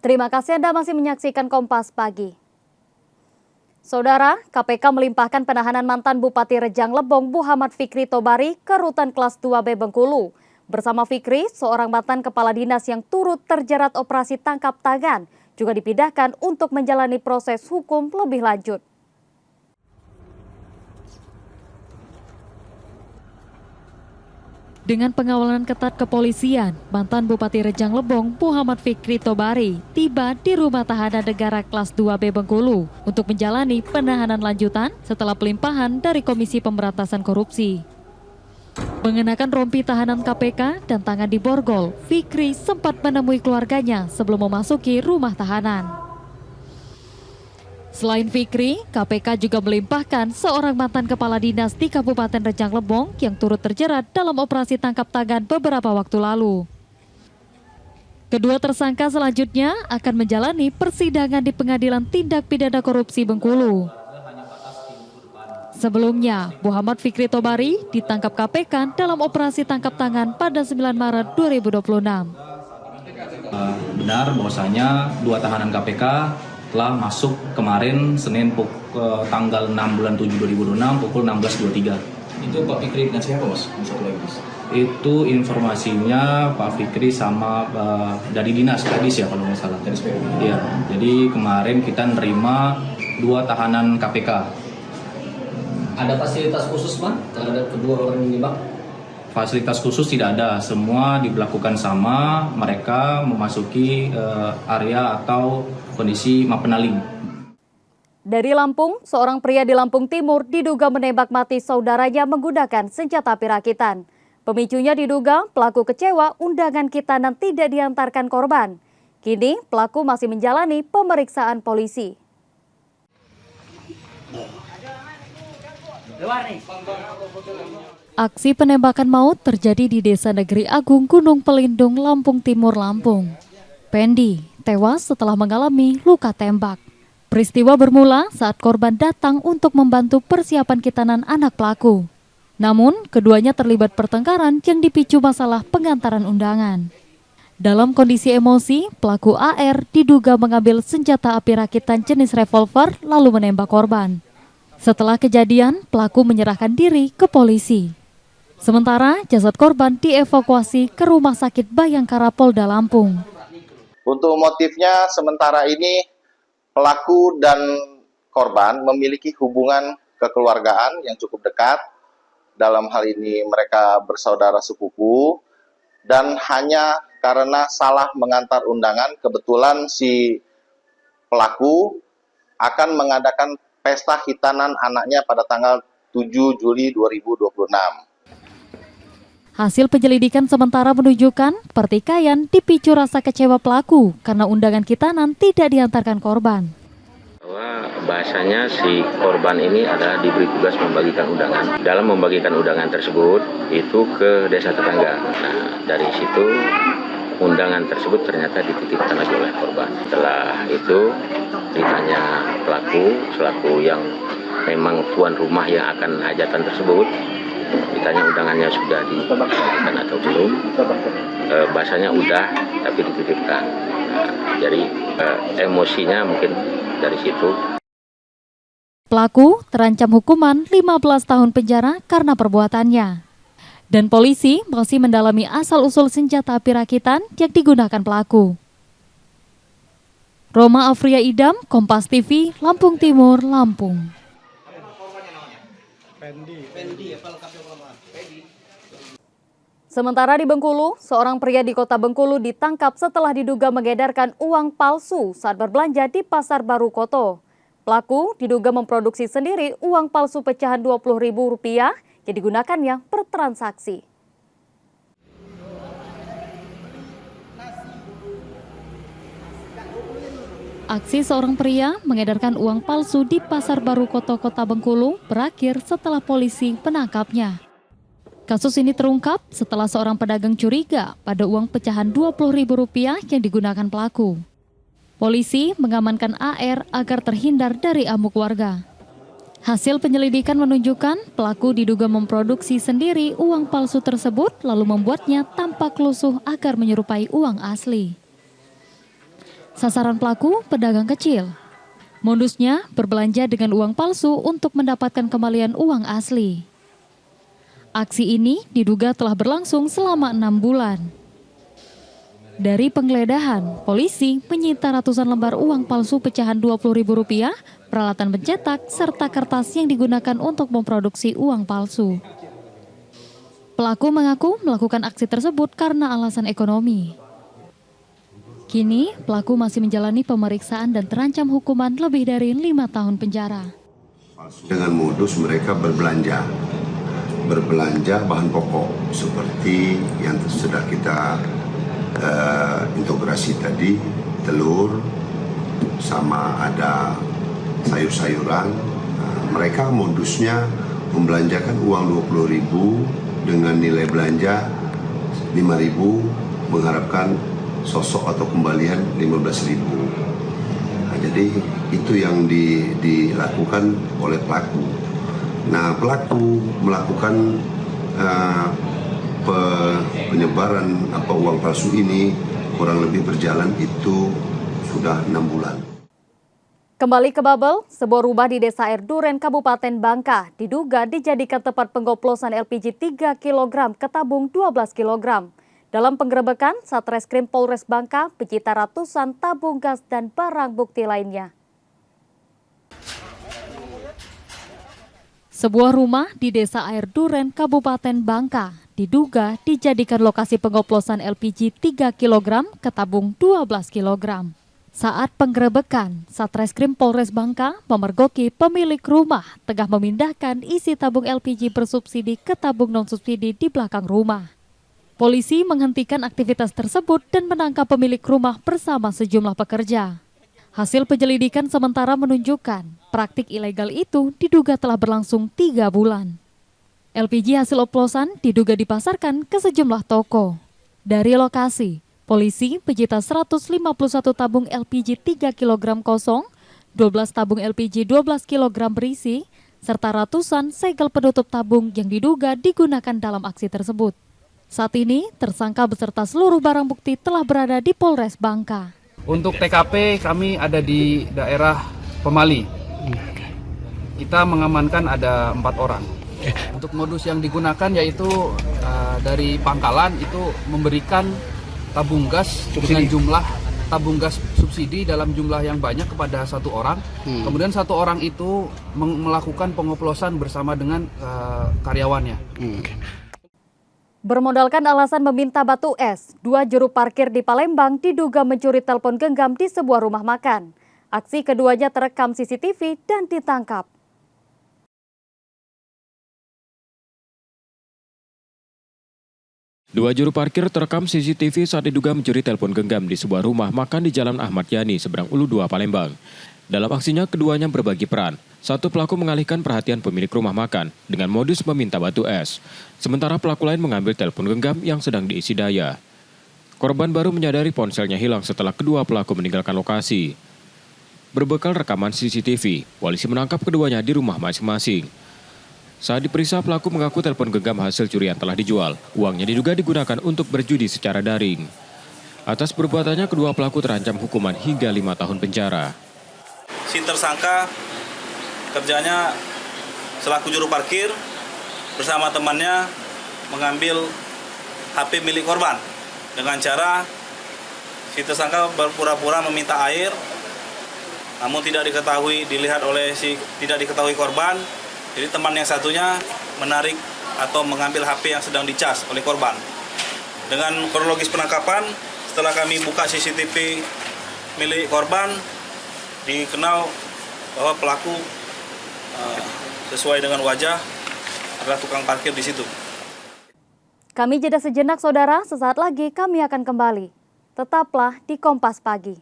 Terima kasih Anda masih menyaksikan Kompas Pagi. Saudara, KPK melimpahkan penahanan mantan Bupati Rejang Lebong Muhammad Fikri Tobari ke Rutan Kelas 2B Bengkulu. Bersama Fikri, seorang mantan kepala dinas yang turut terjerat operasi tangkap tangan, juga dipindahkan untuk menjalani proses hukum lebih lanjut. Dengan pengawalan ketat kepolisian, mantan Bupati Rejang Lebong Muhammad Fikri Tobari tiba di rumah tahanan negara kelas 2B Bengkulu untuk menjalani penahanan lanjutan setelah pelimpahan dari Komisi Pemberantasan Korupsi. Mengenakan rompi tahanan KPK dan tangan di borgol, Fikri sempat menemui keluarganya sebelum memasuki rumah tahanan. Selain Fikri, KPK juga melimpahkan seorang mantan kepala dinas di Kabupaten Rejang Lebong yang turut terjerat dalam operasi tangkap tangan beberapa waktu lalu. Kedua tersangka selanjutnya akan menjalani persidangan di Pengadilan Tindak Pidana Korupsi Bengkulu. Sebelumnya, Muhammad Fikri Tobari ditangkap KPK dalam operasi tangkap tangan pada 9 Maret 2026. Benar bahwasanya dua tahanan KPK telah masuk kemarin Senin tanggal 6 bulan 7 2026 pukul 16.23. Itu Pak Fikri dengan siapa Mas? Satu lagi Mas. Itu informasinya Pak Fikri sama dari dinas Kadis ya kalau nggak salah. Iya. Jadi kemarin kita nerima dua tahanan KPK. Ada fasilitas khusus Mas terhadap kedua orang ini Bang? Fasilitas khusus tidak ada, semua diberlakukan sama, mereka memasuki area atau kondisi Mapenaling. Dari Lampung, seorang pria di Lampung Timur diduga menembak mati saudaranya menggunakan senjata api rakitan. Pemicunya diduga pelaku kecewa undangan khitanan tidak diantarkan korban. Kini pelaku masih menjalani pemeriksaan polisi. Aksi penembakan maut terjadi di Desa Negeri Agung Gunung Pelindung, Lampung Timur, Lampung. Pendi tewas setelah mengalami luka tembak. Peristiwa bermula saat korban datang untuk membantu persiapan khitanan anak pelaku. Namun, keduanya terlibat pertengkaran yang dipicu masalah pengantaran undangan. Dalam kondisi emosi, pelaku AR diduga mengambil senjata api rakitan jenis revolver lalu menembak korban. Setelah kejadian, pelaku menyerahkan diri ke polisi. Sementara jasad korban dievakuasi ke Rumah Sakit Bayangkara Polda Lampung. Untuk motifnya sementara ini pelaku dan korban memiliki hubungan kekeluargaan yang cukup dekat. Dalam hal ini mereka bersaudara sepupu dan hanya karena salah mengantar undangan kebetulan si pelaku akan mengadakan pesta khitanan anaknya pada tanggal 7 Juli 2026. Hasil penyelidikan sementara menunjukkan pertikaian dipicu rasa kecewa pelaku karena undangan khitanan tidak diantarkan korban. Bahasanya si korban ini adalah diberi tugas membagikan undangan. Dalam membagikan undangan tersebut itu ke desa tetangga. Nah, dari situ undangan tersebut ternyata dititipkan lagi oleh korban. Setelah itu ditanya pelaku selaku yang memang tuan rumah yang akan hajatan tersebut, ditanya undangannya sudah dititipkan atau belum. Bahasanya udah tapi dititipkan. Nah, jadi emosinya mungkin dari situ. Pelaku terancam hukuman 15 tahun penjara karena perbuatannya. Dan polisi masih mendalami asal-usul senjata api rakitan yang digunakan pelaku. Roma Afria Idam, Kompas TV, Lampung Timur, Lampung. Sementara di Bengkulu, seorang pria di kota Bengkulu ditangkap setelah diduga mengedarkan uang palsu saat berbelanja di Pasar Baru Koto. Pelaku diduga memproduksi sendiri uang palsu pecahan Rp20.000 yang digunakannya bertransaksi. Aksi seorang pria mengedarkan uang palsu di Pasar Baru Koto, Kota Bengkulu berakhir setelah polisi menangkapnya. Kasus ini terungkap setelah seorang pedagang curiga pada uang pecahan Rp20.000 yang digunakan pelaku. Polisi mengamankan AR agar terhindar dari amuk warga. Hasil penyelidikan menunjukkan pelaku diduga memproduksi sendiri uang palsu tersebut lalu membuatnya tampak lusuh agar menyerupai uang asli. Sasaran pelaku pedagang kecil. Modusnya berbelanja dengan uang palsu untuk mendapatkan kembalian uang asli. Aksi ini diduga telah berlangsung selama 6 bulan. Dari penggeledahan, polisi menyita ratusan lembar uang palsu pecahan Rp20.000, peralatan pencetak, serta kertas yang digunakan untuk memproduksi uang palsu. Pelaku mengaku melakukan aksi tersebut karena alasan ekonomi. Kini, pelaku masih menjalani pemeriksaan dan terancam hukuman lebih dari 5 tahun penjara. Dengan modus mereka berbelanja bahan pokok seperti yang sudah kita integrasi tadi, telur, sama ada sayur-sayuran. Mereka modusnya membelanjakan uang 20.000 dengan nilai belanja 5.000, mengharapkan sosok atau kembalian 15.000. Jadi itu yang dilakukan oleh pelaku. Nah, pelaku melakukan penyebaran uang palsu ini kurang lebih berjalan itu sudah 6 bulan. Kembali ke Babel, sebuah rumah di Desa Air Duren, Kabupaten Bangka diduga dijadikan tempat pengoplosan LPG 3 kg ke tabung 12 kg. Dalam penggerebekan, Satreskrim Polres Bangka menyita ratusan tabung gas dan barang bukti lainnya. Sebuah rumah di Desa Air Duren, Kabupaten Bangka diduga dijadikan lokasi pengoplosan LPG 3 kg ke tabung 12 kg. Saat penggerebekan, Satreskrim Polres Bangka memergoki pemilik rumah tengah memindahkan isi tabung LPG bersubsidi ke tabung non-subsidi di belakang rumah. Polisi menghentikan aktivitas tersebut dan menangkap pemilik rumah bersama sejumlah pekerja. Hasil penyelidikan sementara menunjukkan praktik ilegal itu diduga telah berlangsung 3 bulan. LPG hasil oplosan diduga dipasarkan ke sejumlah toko. Dari lokasi, polisi menyita 151 tabung LPG 3 kg kosong, 12 tabung LPG 12 kg berisi, serta ratusan segel penutup tabung yang diduga digunakan dalam aksi tersebut. Saat ini, tersangka beserta seluruh barang bukti telah berada di Polres Bangka. Untuk TKP kami ada di daerah Pemali. Kita mengamankan ada 4 orang. Untuk modus yang digunakan yaitu dari pangkalan itu memberikan tabung gas dengan jumlah tabung gas subsidi dalam jumlah yang banyak kepada 1 orang. Kemudian 1 orang itu melakukan pengoplosan bersama dengan karyawannya. Bermodalkan alasan meminta batu es, 2 juru parkir di Palembang diduga mencuri telepon genggam di sebuah rumah makan. Aksi keduanya terekam CCTV dan ditangkap. Dua juru parkir terekam CCTV saat diduga mencuri telepon genggam di sebuah rumah makan di Jalan Ahmad Yani, seberang Ulu 2, Palembang. Dalam aksinya, keduanya berbagi peran. Satu pelaku mengalihkan perhatian pemilik rumah makan dengan modus meminta batu es. Sementara pelaku lain mengambil telepon genggam yang sedang diisi daya. Korban baru menyadari ponselnya hilang setelah kedua pelaku meninggalkan lokasi. Berbekal rekaman CCTV, polisi menangkap keduanya di rumah masing-masing. Saat diperiksa, pelaku mengaku telepon genggam hasil curian telah dijual. Uangnya diduga digunakan untuk berjudi secara daring. Atas perbuatannya, kedua pelaku terancam hukuman hingga 5 tahun penjara. Si tersangka kerjanya selaku juru parkir bersama temannya mengambil HP milik korban dengan cara si tersangka berpura-pura meminta air, namun tidak diketahui korban. Jadi teman yang satunya menarik atau mengambil HP yang sedang dicas oleh korban. Dengan kronologis penangkapan, setelah kami buka CCTV milik korban, dikenal bahwa pelaku sesuai dengan wajah adalah tukang parkir di situ. Kami jeda sejenak, saudara. Sesaat lagi kami akan kembali. Tetaplah di Kompas Pagi.